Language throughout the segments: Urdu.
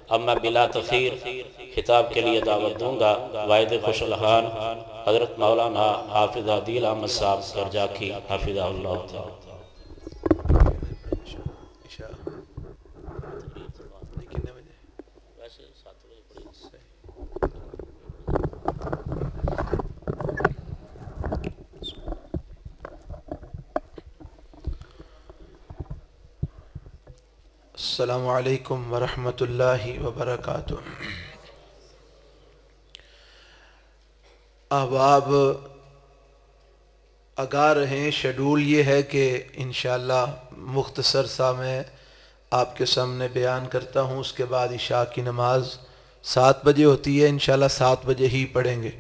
اب میں بلا تخیر خطاب کے لیے دعوت دوں گا واحد خوش الحال حضرت مولانا حافظ عادل احمد صاحب کرجاکی حافظہ اللہ تعالی۔ السلام علیکم ورحمۃ اللہ وبرکاتہ۔ احباب آگاہ رہیں، شیڈول یہ ہے کہ انشاءاللہ مختصر سا میں آپ کے سامنے بیان کرتا ہوں، اس کے بعد عشاء کی نماز 7 بجے ہوتی ہے، انشاءاللہ 7 بجے ہی پڑھیں گے،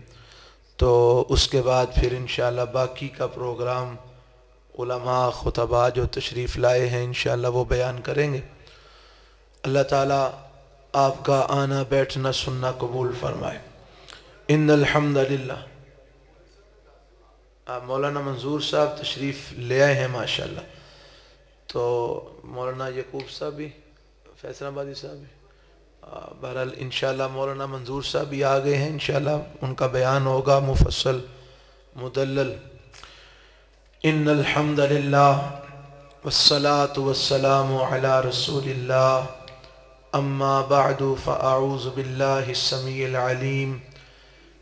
تو اس کے بعد پھر انشاءاللہ باقی کا پروگرام علماء خطباء جو تشریف لائے ہیں انشاءاللہ وہ بیان کریں گے۔ اللہ تعالیٰ آپ کا آنا بیٹھنا سننا قبول فرمائے۔ ان الحمدللہ مولانا منظور صاحب تشریف لے آئے ہیں ماشاءاللہ، تو مولانا یعقوب صاحب بھی، فیصل آبادی صاحب بھی، بہرحال انشاءاللہ مولانا منظور صاحب بھی آ گئے ہیں، انشاءاللہ ان کا بیان ہوگا مفصل مدلل۔ ان الحمدللہ والصلاة والسلام علی رسول اللہ، اما بعد فاعوذ باللہ السمیع العلیم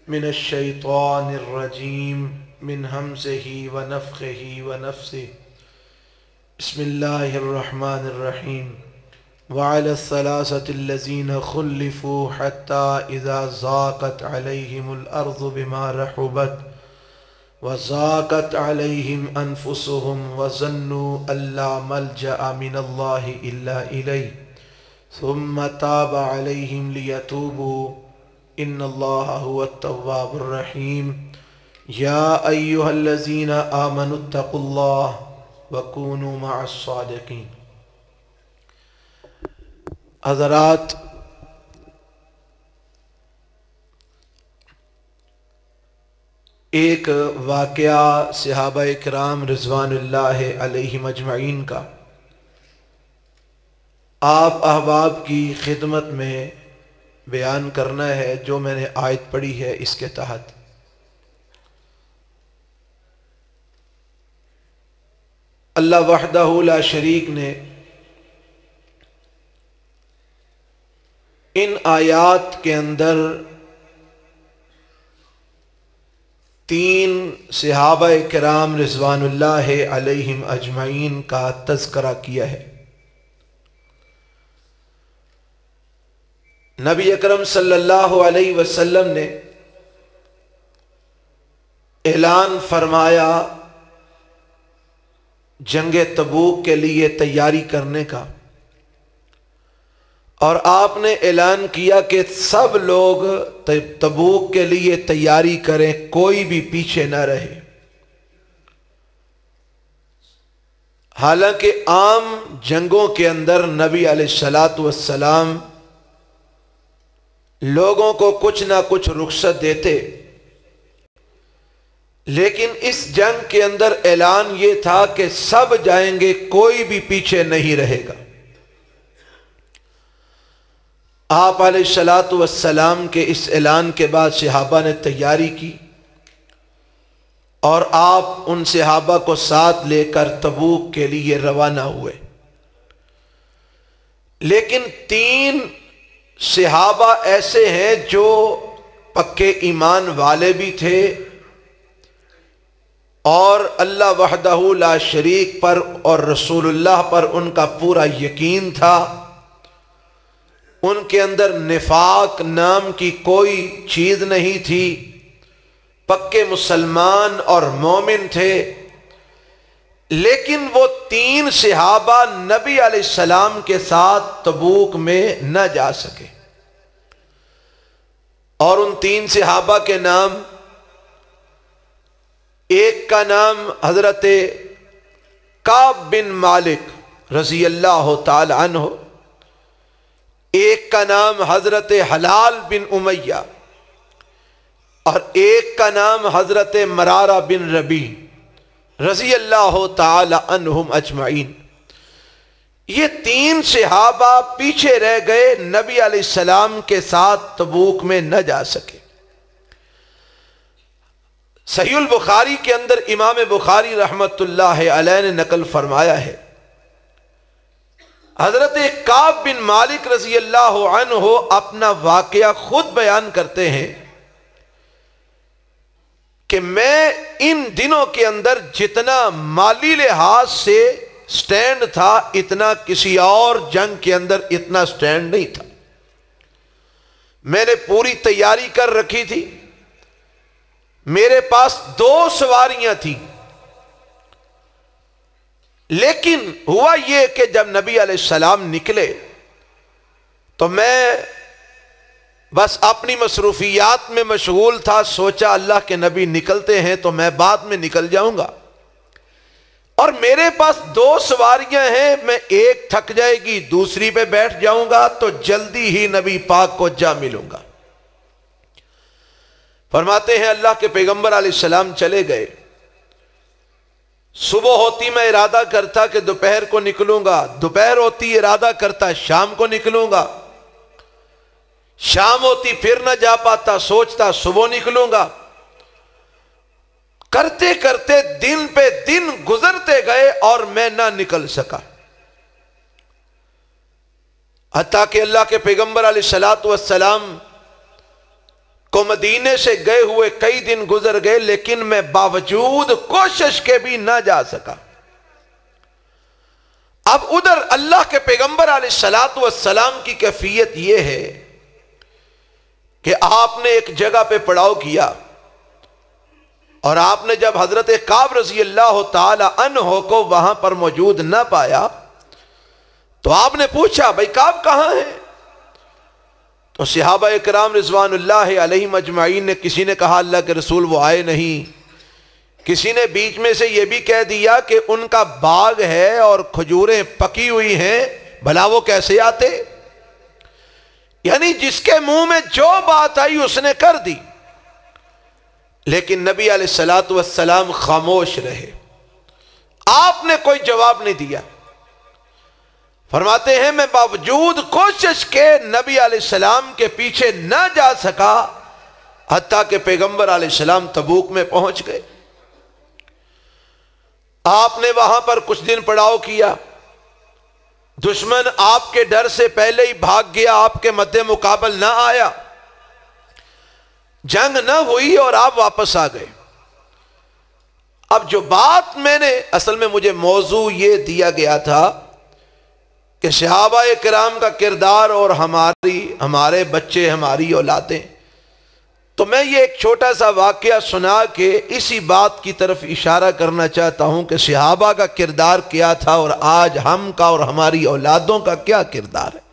من الشیطان الرجیم من ہمزہ ونفخہ ونفثہ۔ بسم اللہ الرحمن الرحیم۔ وعلی الثلاثة الذین خلفوا حتی اذا ضاقت علیہم الارض بما رحبت وضاقت علیہم انفسهم وظنوا ان لا ملجأ من اللہ الا الیہ ثم تاب علیہم لیتوبوا ان اللہ هو التواب الرحیم۔ یا ایہا الذین آمنوا اتقوا اللہ وکونوا مع الصادقین۔ حضرات، ایک واقعہ صحابہ کرام رضوان اللہ علیہم اجمعین کا آپ احباب کی خدمت میں بیان کرنا ہے، جو میں نے آیت پڑھی ہے اس کے تحت۔ اللہ وحدہ لا شریک نے ان آیات کے اندر 3 صحابہ کرام رضوان اللہ علیہم اجمعین کا تذکرہ کیا ہے۔ نبی اکرم صلی اللہ علیہ وسلم نے اعلان فرمایا جنگ تبوک کے لیے تیاری کرنے کا، اور آپ نے اعلان کیا کہ سب لوگ تبوک کے لیے تیاری کریں، کوئی بھی پیچھے نہ رہے۔ حالانکہ عام جنگوں کے اندر نبی علیہ السلام لوگوں کو کچھ نہ کچھ رخصت دیتے، لیکن اس جنگ کے اندر اعلان یہ تھا کہ سب جائیں گے، کوئی بھی پیچھے نہیں رہے گا۔ آپ علیہ السلام کے اس اعلان کے بعد صحابہ نے تیاری کی، اور آپ ان صحابہ کو ساتھ لے کر تبوک کے لیے روانہ ہوئے۔ لیکن 3 صحابہ ایسے ہیں جو پکے ایمان والے بھی تھے، اور اللہ وحدہ لا شریک پر اور رسول اللہ پر ان کا پورا یقین تھا۔ ان کے اندر نفاق نام کی کوئی چیز نہیں تھی، پکے مسلمان اور مومن تھے۔ لیکن وہ 3 صحابہ نبی علیہ السلام کے ساتھ تبوک میں نہ جا سکے، اور ان 3 صحابہ کے نام، ایک کا نام حضرت کعب بن مالک رضی اللہ تعالی عنہ، ایک کا نام حضرت حلال بن امیہ، اور ایک کا نام حضرت مرارہ بن ربیع رضی اللہ تعالی عنہم اجمعین۔ یہ 3 صحابہ پیچھے رہ گئے، نبی علیہ السلام کے ساتھ تبوک میں نہ جا سکے۔ صحیح البخاری کے اندر امام بخاری رحمت اللہ علیہ نے نقل فرمایا ہے، حضرت کعب بن مالک رضی اللہ عنہ اپنا واقعہ خود بیان کرتے ہیں کہ میں ان دنوں کے اندر جتنا مالی لحاظ سے سٹینڈ تھا، اتنا کسی اور جنگ کے اندر اتنا سٹینڈ نہیں تھا۔ میں نے پوری تیاری کر رکھی تھی، میرے پاس 2 سواریاں تھیں، لیکن ہوا یہ کہ جب نبی علیہ السلام نکلے تو میں بس اپنی مصروفیات میں مشغول تھا، سوچا اللہ کے نبی نکلتے ہیں تو میں بعد میں نکل جاؤں گا، اور میرے پاس 2 سواریاں ہیں، میں ایک تھک جائے گی دوسری پہ بیٹھ جاؤں گا تو جلدی ہی نبی پاک کو جا ملوں گا۔ فرماتے ہیں اللہ کے پیغمبر علیہ السلام چلے گئے، صبح ہوتی میں ارادہ کرتا کہ دوپہر کو نکلوں گا، دوپہر ہوتی ارادہ کرتا شام کو نکلوں گا، شام ہوتی پھر نہ جا پاتا، سوچتا صبح نکلوں گا، کرتے کرتے دن پہ دن گزرتے گئے اور میں نہ نکل سکا، حتیٰ کہ اللہ کے پیغمبر علیہ السلام کو مدینے سے گئے ہوئے کئی دن گزر گئے، لیکن میں باوجود کوشش کے بھی نہ جا سکا۔ اب ادھر اللہ کے پیغمبر علیہ السلام کی کیفیت یہ ہے کہ آپ نے ایک جگہ پہ پڑاؤ کیا، اور آپ نے جب حضرت کعب رضی اللہ تعالی عنہ کو وہاں پر موجود نہ پایا تو آپ نے پوچھا بھائی کعب کہاں ہے؟ تو صحابہ اکرام رضوان اللہ علیہم اجمعین نے، کسی نے کہا اللہ کے رسول وہ آئے نہیں، کسی نے بیچ میں سے یہ بھی کہہ دیا کہ ان کا باغ ہے اور کھجوریں پکی ہوئی ہیں، بھلا وہ کیسے آتے؟ یعنی جس کے منہ میں جو بات آئی اس نے کر دی، لیکن نبی علیہ السلام خاموش رہے، آپ نے کوئی جواب نہیں دیا۔ فرماتے ہیں میں باوجود کوشش کے نبی علیہ السلام کے پیچھے نہ جا سکا، حتیٰ کہ پیغمبر علیہ السلام تبوک میں پہنچ گئے۔ آپ نے وہاں پر کچھ دن پڑاؤ کیا، دشمن آپ کے ڈر سے پہلے ہی بھاگ گیا، آپ کے مد مقابل نہ آیا، جنگ نہ ہوئی اور آپ واپس آ گئے۔ اب جو بات میں نے اصل میں مجھے موضوع یہ دیا گیا تھا کہ صحابہ کرام کا کردار اور ہمارے بچے، ہماری اولادیں، تو میں یہ ایک چھوٹا سا واقعہ سنا کے اسی بات کی طرف اشارہ کرنا چاہتا ہوں کہ صحابہ کا کردار کیا تھا اور آج ہم کا اور ہماری اولادوں کا کیا کردار ہے۔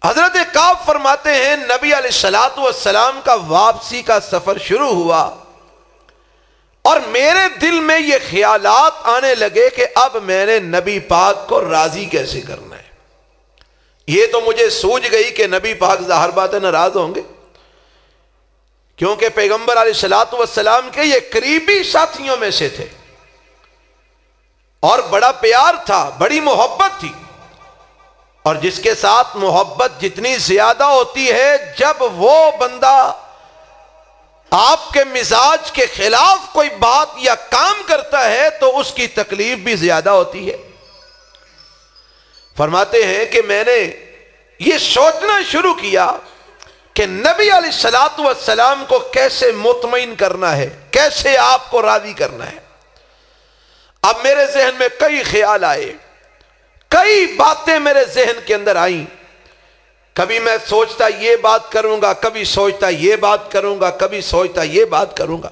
حضرت کعب فرماتے ہیں نبی علیہ السلام کا واپسی کا سفر شروع ہوا اور میرے دل میں یہ خیالات آنے لگے کہ اب میں نے نبی پاک کو راضی کیسے کرنا ہے۔ یہ تو مجھے سوجھ گئی کہ نبی پاک ظاہر بات ہے ناراض ہوں گے، کیونکہ پیغمبر علیہ السلام کے یہ قریبی ساتھیوں میں سے تھے اور بڑا پیار تھا، بڑی محبت تھی، اور جس کے ساتھ محبت جتنی زیادہ ہوتی ہے، جب وہ بندہ آپ کے مزاج کے خلاف کوئی بات یا کام کرتا ہے تو اس کی تکلیف بھی زیادہ ہوتی ہے۔ فرماتے ہیں کہ میں نے یہ سوچنا شروع کیا کہ نبی علیہ السلام کو کیسے مطمئن کرنا ہے، کیسے آپ کو راضی کرنا ہے۔ اب میرے ذہن میں کئی خیال آئے، کئی باتیں میرے ذہن کے اندر آئیں، کبھی میں سوچتا یہ بات کروں گا، کبھی سوچتا یہ بات کروں گا، کبھی سوچتا یہ بات کروں گا۔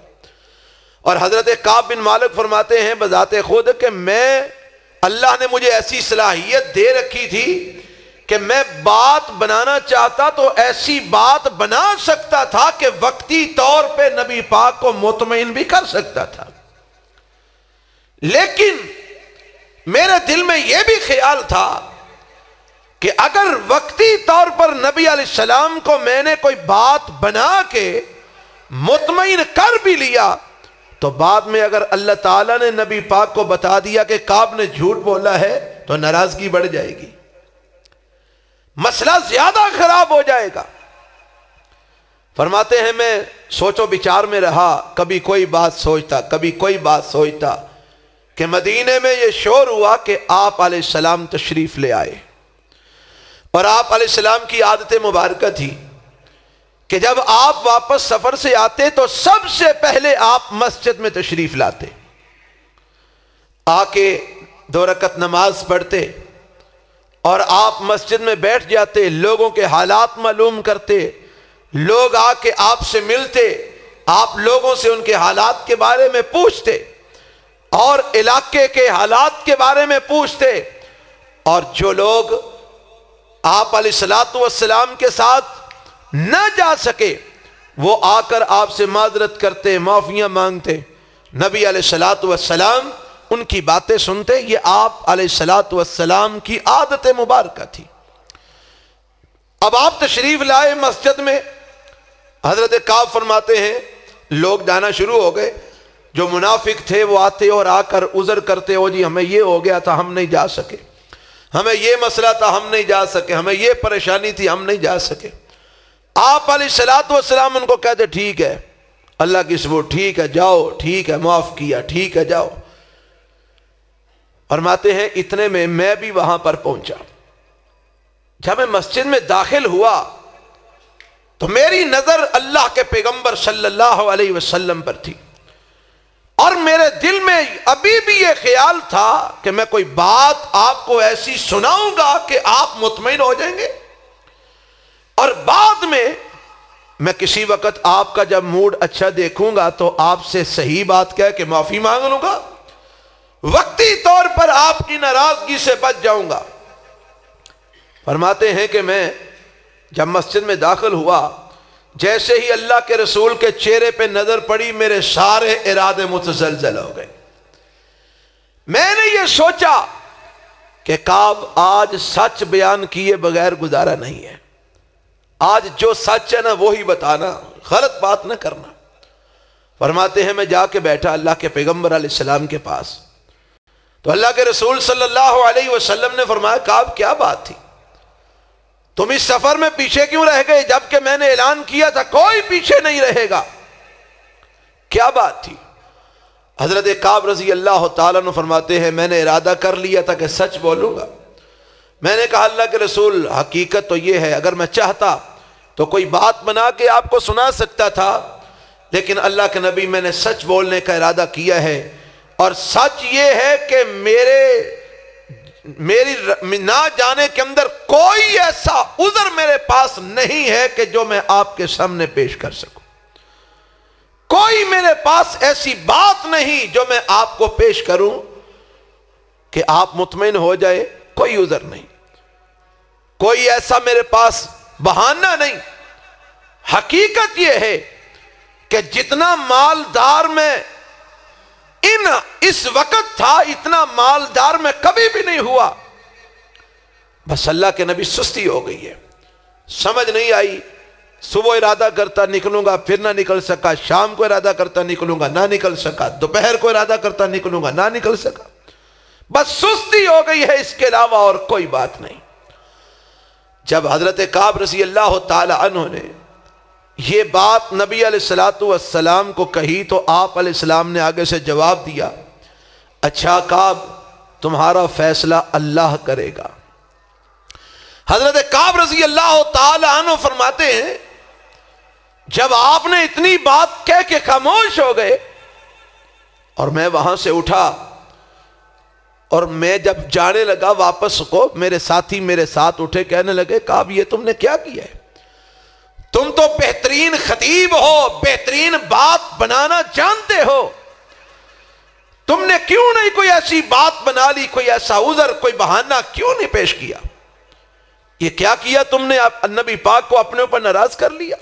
اور حضرت کعب بن مالک فرماتے ہیں بذات خود کہ اللہ نے مجھے ایسی صلاحیت دے رکھی تھی کہ میں بات بنانا چاہتا تو ایسی بات بنا سکتا تھا کہ وقتی طور پہ نبی پاک کو مطمئن بھی کر سکتا تھا، لیکن میرے دل میں یہ بھی خیال تھا کہ اگر وقتی طور پر نبی علیہ السلام کو میں نے کوئی بات بنا کے مطمئن کر بھی لیا تو بعد میں اگر اللہ تعالیٰ نے نبی پاک کو بتا دیا کہ کعب نے جھوٹ بولا ہے، تو ناراضگی بڑھ جائے گی، مسئلہ زیادہ خراب ہو جائے گا۔ فرماتے ہیں میں سوچ و بچار میں رہا، کبھی کوئی بات سوچتا کبھی کوئی بات سوچتا، کہ مدینے میں یہ شور ہوا کہ آپ علیہ السلام تشریف لے آئے، اور آپ علیہ السلام کی عادت مبارکہ تھی کہ جب آپ واپس سفر سے آتے تو سب سے پہلے آپ مسجد میں تشریف لاتے، آ کے 2 رکعت نماز پڑھتے اور آپ مسجد میں بیٹھ جاتے، لوگوں کے حالات معلوم کرتے، لوگ آ کے آپ سے ملتے، آپ لوگوں سے ان کے حالات کے بارے میں پوچھتے اور علاقے کے حالات کے بارے میں پوچھتے، اور جو لوگ آپ علیہ السلام کے ساتھ نہ جا سکے وہ آ کر آپ سے معذرت کرتے، معافیاں مانگتے، نبی علیہ السلام ان کی باتیں سنتے۔ یہ آپ علیہ السلام کی عادت مبارکہ تھی۔ اب آپ تشریف لائے مسجد میں، حضرت کعب فرماتے ہیں لوگ جانا شروع ہو گئے، جو منافق تھے وہ آتے اور آ کر عذر کرتے، ہو جی ہمیں یہ ہو گیا تھا ہم نہیں جا سکے، ہمیں یہ مسئلہ تھا ہم نہیں جا سکے، ہمیں یہ پریشانی تھی ہم نہیں جا سکے۔ آپ علیہ السلام ان کو کہتے ٹھیک ہے اللہ کی سبوت، ٹھیک ہے جاؤ، ٹھیک ہے معاف کیا، ٹھیک ہے جاؤ۔ فرماتے ہیں اتنے میں میں بھی وہاں پر پہنچا، جب میں مسجد میں داخل ہوا تو میری نظر اللہ کے پیغمبر صلی اللہ علیہ وسلم پر تھی، اور میرے دل میں ابھی بھی یہ خیال تھا کہ میں کوئی بات آپ کو ایسی سناؤں گا کہ آپ مطمئن ہو جائیں گے، اور بعد میں کسی وقت آپ کا جب موڈ اچھا دیکھوں گا تو آپ سے صحیح بات کہہ کے معافی مانگ لوں گا، وقتی طور پر آپ کی ناراضگی سے بچ جاؤں گا۔ فرماتے ہیں کہ میں جب مسجد میں داخل ہوا، جیسے ہی اللہ کے رسول کے چہرے پہ نظر پڑی میرے سارے ارادے متزلزل ہو گئے۔ میں نے یہ سوچا کہ کعب آج سچ بیان کیے بغیر گزارا نہیں ہے، آج جو سچ ہے نا وہی بتانا، غلط بات نہ کرنا۔ فرماتے ہیں میں جا کے بیٹھا اللہ کے پیغمبر علیہ السلام کے پاس، تو اللہ کے رسول صلی اللہ علیہ وسلم نے فرمایا کعب کیا بات تھی، تم اس سفر میں پیچھے کیوں رہ گئے جبکہ میں نے اعلان کیا تھا کوئی پیچھے نہیں رہے گا، کیا بات تھی؟ حضرت کعب رضی اللہ تعالیٰ عنہ فرماتے ہیں میں نے ارادہ کر لیا تھا کہ سچ بولوں گا۔ میں نے کہا اللہ کے رسول حقیقت تو یہ ہے اگر میں چاہتا تو کوئی بات بنا کے آپ کو سنا سکتا تھا، لیکن اللہ کے نبی میں نے سچ بولنے کا ارادہ کیا ہے، اور سچ یہ ہے کہ میری نہ جانے کے اندر کوئی ایسا عذر میرے پاس نہیں ہے کہ جو میں آپ کے سامنے پیش کر سکوں، کوئی میرے پاس ایسی بات نہیں جو میں آپ کو پیش کروں کہ آپ مطمئن ہو جائے، کوئی عذر نہیں، کوئی ایسا میرے پاس بہانہ نہیں۔ حقیقت یہ ہے کہ جتنا مالدار میں اس وقت تھا اتنا مالدار میں کبھی بھی نہیں ہوا، بس اللہ کے نبی سستی ہو گئی ہے، سمجھ نہیں آئی، صبح ارادہ کرتا نکلوں گا پھر نہ نکل سکا، شام کو ارادہ کرتا نکلوں گا نہ نکل سکا، دوپہر کو ارادہ کرتا نکلوں گا نہ نکل سکا، بس سستی ہو گئی ہے، اس کے علاوہ اور کوئی بات نہیں۔ جب حضرت کعب رضی اللہ تعالی عنہ نے یہ بات نبی علیہ السلام کو کہی تو آپ علیہ السلام نے آگے سے جواب دیا، اچھا کعب تمہارا فیصلہ اللہ کرے گا۔ حضرت کعب رضی اللہ تعالی عنہ فرماتے ہیں جب آپ نے اتنی بات کہہ کے خاموش ہو گئے اور میں وہاں سے اٹھا اور میں جب جانے لگا واپس کو، میرے ساتھی میرے ساتھ اٹھے، کہنے لگے کعب یہ تم نے کیا کیا ہے؟ تم تو بہترین خطیب ہو، بہترین بات بنانا جانتے ہو، تم نے کیوں نہیں کوئی ایسی بات بنا لی، کوئی ایسا عذر، کوئی بہانہ کیوں نہیں پیش کیا؟ یہ کیا کیا تم نے؟ نبی پاک کو اپنے اوپر ناراض کر لیا۔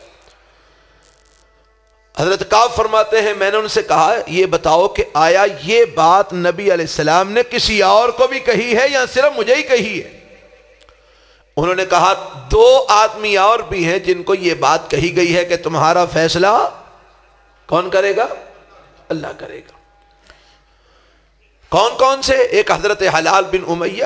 حضرت کعب فرماتے ہیں میں نے ان سے کہا یہ بتاؤ کہ آیا یہ بات نبی علیہ السلام نے کسی اور کو بھی کہی ہے یا صرف مجھے ہی کہی ہے؟ انہوں نے کہا 2 آدمی اور بھی ہیں جن کو یہ بات کہی گئی ہے کہ تمہارا فیصلہ کون کرے گا؟ اللہ کرے گا۔ کون کون سے؟ ایک حضرت حلال بن امیہ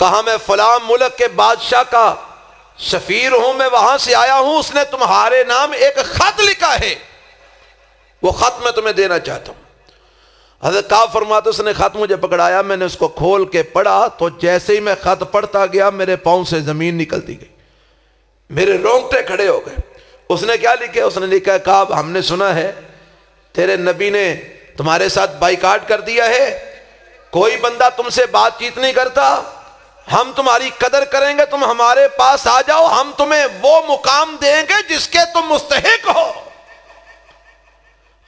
کہا میں فلاں ملک کے بادشاہ کا سفیر ہوں، میں وہاں سے آیا ہوں، اس نے تمہارے نام ایک خط لکھا ہے، وہ خط میں تمہیں دینا چاہتا ہوں۔ حضرت کعب فرماتے اس نے خط مجھے پکڑایا، میں نے اس کو کھول کے پڑھا تو جیسے ہی میں خط پڑھتا گیا میرے پاؤں سے زمین نکلتی گئی، میرے رونگٹے کھڑے ہو گئے۔ اس نے کیا لکھا؟ اس نے لکھا کعب ہم نے سنا ہے تیرے نبی نے تمہارے ساتھ بائیکاٹ کر دیا ہے، کوئی بندہ تم سے بات چیت نہیں کرتا، ہم تمہاری قدر کریں گے، تم ہمارے پاس آ جاؤ، ہم تمہیں وہ مقام دیں گے جس کے تم مستحق ہو۔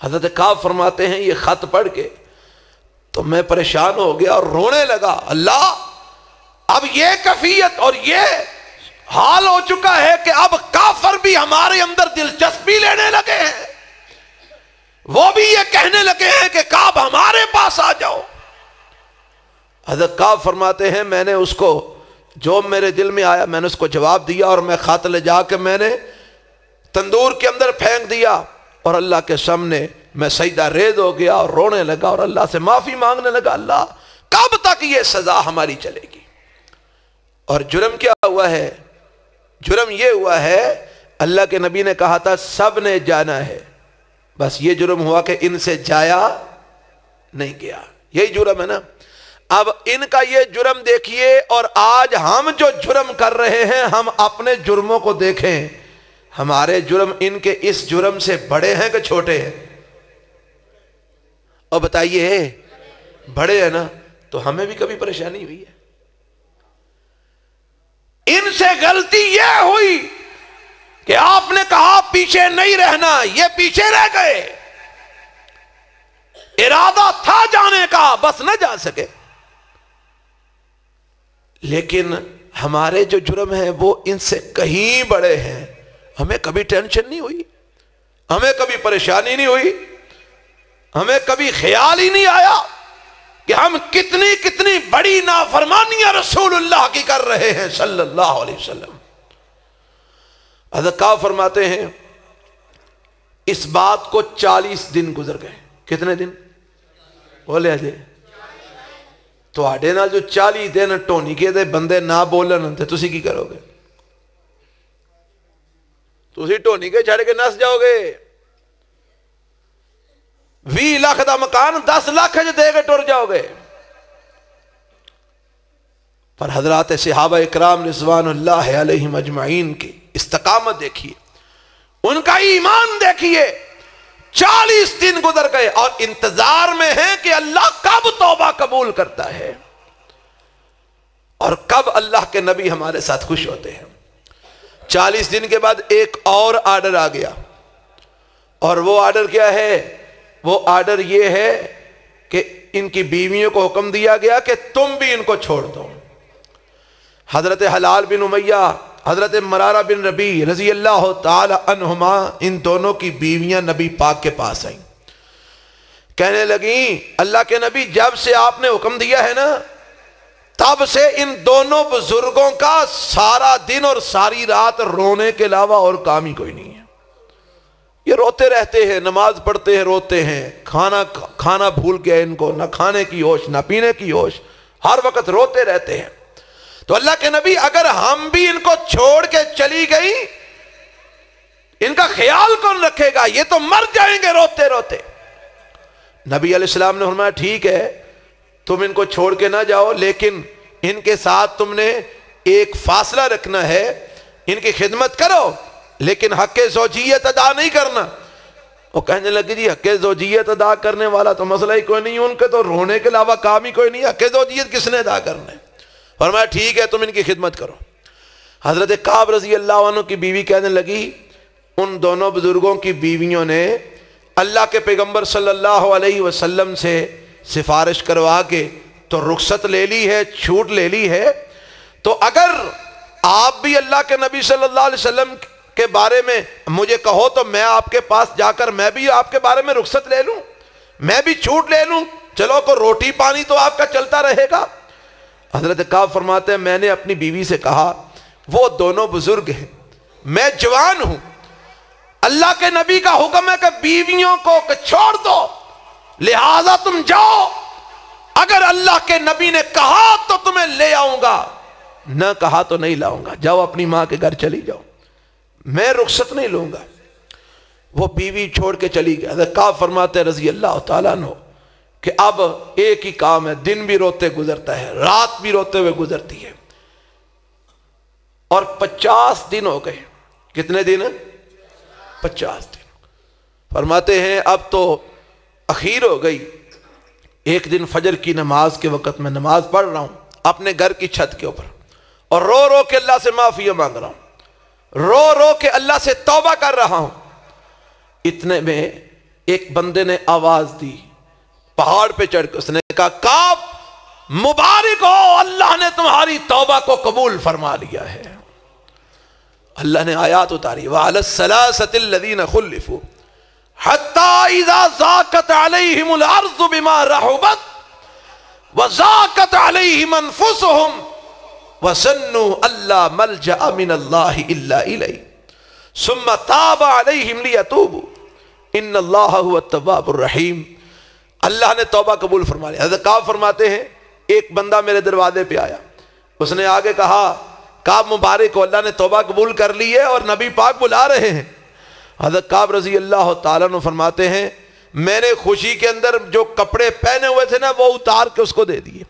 حضرت کعب فرماتے ہیں یہ خط پڑھ کے تو میں پریشان ہو گیا اور رونے لگا، اللہ اب یہ کیفیت اور یہ حال ہو چکا ہے کہ اب کافر بھی ہمارے اندر دلچسپی لینے لگے ہیں، وہ بھی یہ کہنے لگے ہیں کہ کعب ہمارے پاس آ جاؤ۔ حضرت کعب فرماتے ہیں میں نے اس کو جو میرے دل میں آیا میں نے اس کو جواب دیا، اور میں خط لے جا کے میں نے تندور کے اندر پھینک دیا، اور اللہ کے سامنے میں سجدہ ریز ہو گیا اور رونے لگا اور اللہ سے معافی مانگنے لگا، اللہ کب تک یہ سزا ہماری چلے گی؟ اور جرم کیا ہوا ہے؟ جرم یہ ہوا ہے اللہ کے نبی نے کہا تھا سب نے جانا ہے، بس یہ جرم ہوا کہ ان سے جایا نہیں گیا، یہی جرم ہے نا۔ اب ان کا یہ جرم دیکھیے، اور آج ہم جو جرم کر رہے ہیں ہم اپنے جرموں کو دیکھیں، ہمارے جرم ان کے اس جرم سے بڑے ہیں کہ چھوٹے ہیں؟ اور بتائیے بڑے ہیں نا، تو ہمیں بھی کبھی پریشانی ہوئی ہے؟ ان سے غلطی یہ ہوئی کہ آپ نے کہا پیچھے نہیں رہنا، یہ پیچھے رہ گئے، ارادہ تھا جانے کا بس نہ جا سکے۔ لیکن ہمارے جو جرم ہیں وہ ان سے کہیں بڑے ہیں، ہمیں کبھی ٹینشن نہیں ہوئی، ہمیں کبھی پریشانی نہیں ہوئی، ہمیں کبھی خیال ہی نہیں آیا کہ ہم کتنی کتنی بڑی نافرمانیاں رسول اللہ کی کر رہے ہیں صلی اللہ علیہ وسلم۔ حضرت کعب فرماتے ہیں اس بات کو 40 دن گزر گئے۔ کتنے دن بولے جی؟ تو آڈے نال جو 40 دن ٹونی کے دے بندے نہ بولن تے تسی کی کرو گے؟ تسی ٹونی کے چھڑ کے نس جاؤ گے؟ 20 لاکھ دا مکان 10 لاکھ دے کے ٹر جاؤ گے؟ پر حضرات صحابہ اکرام رضوان اللہ علیہم اجمعین کی استقامت دیکھیے، ان کا ایمان دیکھیے۔ 40 دن گزر گئے اور انتظار میں ہیں کہ اللہ کب توبہ قبول کرتا ہے اور کب اللہ کے نبی ہمارے ساتھ خوش ہوتے ہیں۔ 40 دن کے بعد ایک اور آرڈر آ گیا، اور وہ آرڈر کیا ہے؟ وہ آرڈر یہ ہے کہ ان کی بیویوں کو حکم دیا گیا کہ تم بھی ان کو چھوڑ دو۔ حضرت حلال بن امیہ، حضرت مرارہ بن ربیع رضی اللہ تعالی عنہما، ان دونوں کی بیویاں نبی پاک کے پاس آئیں، کہنے لگیں اللہ کے نبی جب سے آپ نے حکم دیا ہے نا تب سے ان دونوں بزرگوں کا سارا دن اور ساری رات رونے کے علاوہ اور کام ہی کوئی نہیں ہے، یہ روتے رہتے ہیں، نماز پڑھتے ہیں روتے ہیں، کھانا بھول گیا ان کو، نہ کھانے کی ہوش نہ پینے کی ہوش، ہر وقت روتے رہتے ہیں۔ تو اللہ کے نبی اگر ہم بھی ان کو چھوڑ کے چلی گئی ان کا خیال کون رکھے گا؟ یہ تو مر جائیں گے روتے روتے۔ نبی علیہ السلام نے فرمایا ٹھیک ہے تم ان کو چھوڑ کے نہ جاؤ، لیکن ان کے ساتھ تم نے ایک فاصلہ رکھنا ہے، ان کی خدمت کرو لیکن حق زوجیت ادا نہیں کرنا۔ وہ کہنے لگے جی حق زوجیت ادا کرنے والا تو مسئلہ ہی کوئی نہیں، ان کے تو رونے کے علاوہ کام ہی کوئی نہیں، حق زوجیت کس نے ادا کرنا ہے؟ فرمایا ٹھیک ہے تم ان کی خدمت کرو۔ حضرت کعب رضی اللہ عنہ کی بیوی کہنے لگی ان دونوں بزرگوں کی بیویوں نے اللہ کے پیغمبر صلی اللہ علیہ وسلم سے سفارش کروا کے تو رخصت لے لی ہے، چھوٹ لے لی ہے، تو اگر آپ بھی اللہ کے نبی صلی اللہ علیہ وسلم کے بارے میں مجھے کہو تو میں آپ کے پاس جا کر میں بھی آپ کے بارے میں رخصت لے لوں، میں بھی چھوٹ لے لوں، چلو کو روٹی پانی تو آپ کا چلتا رہے گا۔ حضرت کعب فرماتے ہیں میں نے اپنی بیوی سے کہا وہ دونوں بزرگ ہیں، میں جوان ہوں، اللہ کے نبی کا حکم ہے کہ بیویوں کو چھوڑ دو، لہذا تم جاؤ، اگر اللہ کے نبی نے کہا تو تمہیں لے آؤں گا، نہ کہا تو نہیں لاؤں گا، جاؤ اپنی ماں کے گھر چلی جاؤ، میں رخصت نہیں لوں گا۔ وہ بیوی چھوڑ کے چلی گئی۔ حضرت کعب فرماتے ہیں رضی اللہ تعالیٰ عنہ کہ اب ایک ہی کام ہے، دن بھی روتے گزرتا ہے، رات بھی روتے ہوئے گزرتی ہے، اور 50 دن ہو گئے۔ کتنے دن؟ 50 دن۔ فرماتے ہیں اب تو اخیر ہو گئی۔ ایک دن فجر کی نماز کے وقت میں نماز پڑھ رہا ہوں اپنے گھر کی چھت کے اوپر، اور رو رو کے اللہ سے معافی مانگ رہا ہوں، رو رو کے اللہ سے توبہ کر رہا ہوں۔ اتنے میں ایک بندے نے آواز دی پہاڑ پہ چڑھ کے، اس نے کہا کعب مبارک ہو، اللہ نے تمہاری توبہ کو قبول فرما لیا ہے۔ اللہ نے آیات اتاری وَعَلَى الثَّلَاثَةِ الَّذِينَ خُلِّفُوا حَتَّى إِذَا ضَاقَتْ عَلَيْهِمُ الْأَرْضُ بِمَا رَحُبَتْ وَضَاقَتْ عَلَيْهِمْ أَنفُسُهُمْ وَظَنُّوا أَن لَّا مَلْجَأَ مِنَ اللَّهِ إِلَّا إِلَيْهِ ثُمَّ تَابَ عَلَيْهِمْ لِيَتُوبُوا إِنَّ اللَّهَ هُوَ التَّوَّابُ الرَّحِيمُ۔ اللہ نے توبہ قبول فرما لی۔ حضرت کعب فرماتے ہیں ایک بندہ میرے دروازے پہ آیا، اس نے آگے کہا کعب مبارک ہو، اللہ نے توبہ قبول کر لی ہے اور نبی پاک بلا رہے ہیں۔ حضرت کعب رضی اللہ تعالیٰ عنہ فرماتے ہیں میں نے خوشی کے اندر جو کپڑے پہنے ہوئے تھے نا وہ اتار کے اس کو دے دیے،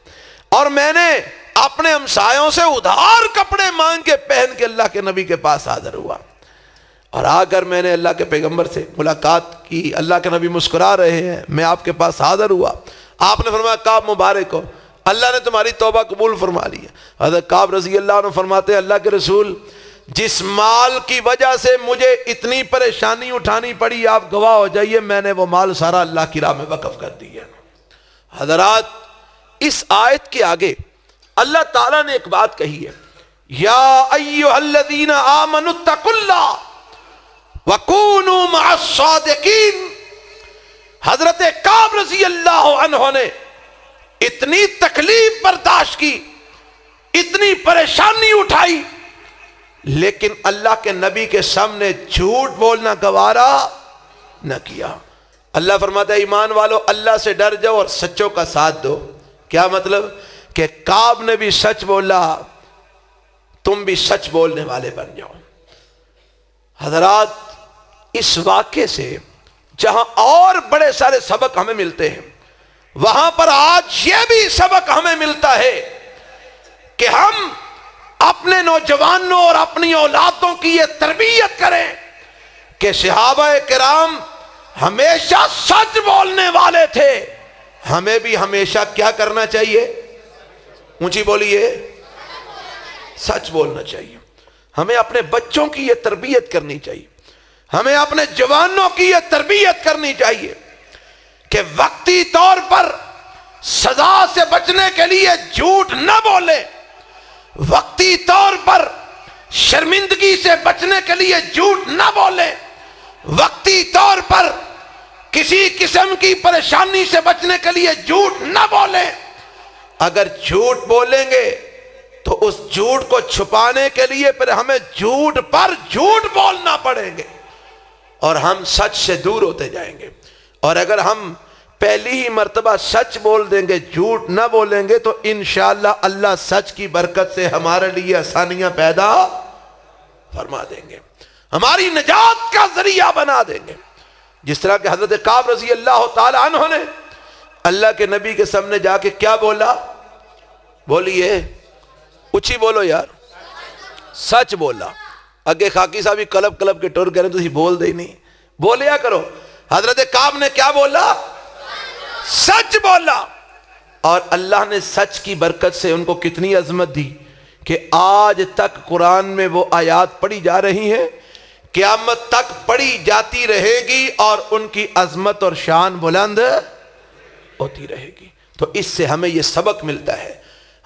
اور میں نے اپنے ہمسایوں سے ادھار کپڑے مانگ کے پہن کے اللہ کے نبی کے پاس حاضر ہوا، اور آ کر میں نے اللہ کے پیغمبر سے ملاقات کی۔ اللہ کے نبی مسکرا رہے ہیں، میں آپ کے پاس حاضر ہوا، آپ نے فرمایا کعب مبارک ہو، اللہ نے تمہاری توبہ قبول فرما لی ہے۔ حضرت کعب رضی اللہ عنہ فرماتے ہیں اللہ کے رسول جس مال کی وجہ سے مجھے اتنی پریشانی اٹھانی پڑی آپ گواہ ہو جائیے، میں نے وہ مال سارا اللہ کی راہ میں وقف کر دیا۔ حضرات اس آیت کے آگے اللہ تعالیٰ نے ایک بات کہی ہے، یا ایھا الذین آمنوا اتقوا اللہ وَكُونُوا مَعَ الصَّادِقِينَ۔ حضرت کعب رضی اللہ عنہ نے اتنی تکلیف برداشت کی، اتنی پریشانی اٹھائی، لیکن اللہ کے نبی کے سامنے جھوٹ بولنا گوارا نہ کیا۔ اللہ فرماتا ہے ایمان والو اللہ سے ڈر جاؤ اور سچوں کا ساتھ دو۔ کیا مطلب؟ کہ کعب نے بھی سچ بولا، تم بھی سچ بولنے والے بن جاؤ۔ حضرات اس واقعے سے جہاں اور بڑے سارے سبق ہمیں ملتے ہیں، وہاں پر آج یہ بھی سبق ہمیں ملتا ہے کہ ہم اپنے نوجوانوں اور اپنی اولادوں کی یہ تربیت کریں کہ صحابہ کرام ہمیشہ سچ بولنے والے تھے، ہمیں بھی ہمیشہ کیا کرنا چاہیے؟ اونچی بولیے، سچ بولنا چاہیے۔ ہمیں اپنے بچوں کی یہ تربیت کرنی چاہیے، ہمیں اپنے جوانوں کی یہ تربیت کرنی چاہیے کہ وقتی طور پر سزا سے بچنے کے لیے جھوٹ نہ بولے، وقتی طور پر شرمندگی سے بچنے کے لیے جھوٹ نہ بولے، وقتی طور پر کسی قسم کی پریشانی سے بچنے کے لیے جھوٹ نہ بولے۔ اگر جھوٹ بولیں گے تو اس جھوٹ کو چھپانے کے لیے پھر ہمیں جھوٹ پر جھوٹ بولنا پڑیں گے اور ہم سچ سے دور ہوتے جائیں گے۔ اور اگر ہم پہلی ہی مرتبہ سچ بول دیں گے، جھوٹ نہ بولیں گے، تو انشاءاللہ اللہ سچ کی برکت سے ہمارے لیے آسانیاں پیدا فرما دیں گے، ہماری نجات کا ذریعہ بنا دیں گے۔ جس طرح کہ حضرت کعب رضی اللہ تعالی عنہ نے اللہ کے نبی کے سامنے جا کے کیا بولا؟ بولیے، اچھی بولو یار، سچ بولا۔ اگے خاکی صاحب کلب کلب کے ٹور کریں تو ہی بول دے نہیں، بولیا کرو۔ حضرت کعب نے کیا بولا؟ سچ بولا، اور اللہ نے سچ کی برکت سے ان کو کتنی عظمت دی کہ آج تک قرآن میں وہ آیات پڑھی جا رہی ہیں، قیامت تک پڑھی جاتی رہے گی اور ان کی عظمت اور شان بلند ہوتی رہے گی۔ تو اس سے ہمیں یہ سبق ملتا ہے،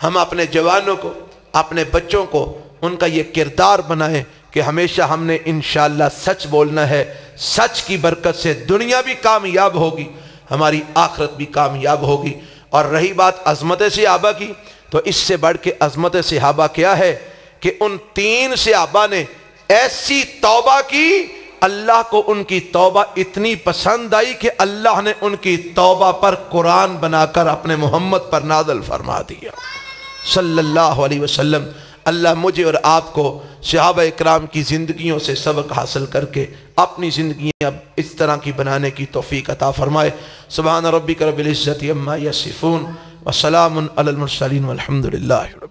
ہم اپنے جوانوں کو، اپنے بچوں کو ان کا یہ کردار بنائیں کہ ہمیشہ ہم نے انشاءاللہ سچ بولنا ہے۔ سچ کی برکت سے دنیا بھی کامیاب ہوگی، ہماری آخرت بھی کامیاب ہوگی۔ اور رہی بات عظمت صحابہ کی، تو اس سے بڑھ کے عظمت صحابہ کیا ہے کہ ان 3 صحابہ نے ایسی توبہ کی، اللہ کو ان کی توبہ اتنی پسند آئی کہ اللہ نے ان کی توبہ پر قرآن بنا کر اپنے محمد پر نازل فرما دیا صلی اللہ علیہ وسلم۔ اللہ مجھے اور آپ کو صحابہ اکرام کی زندگیوں سے سبق حاصل کر کے اپنی زندگیاں اس طرح کی بنانے کی توفیق عطا فرمائے۔ سبحان ربک رب العزت عما یصفون وسلام علی المرسلین والحمد للہ۔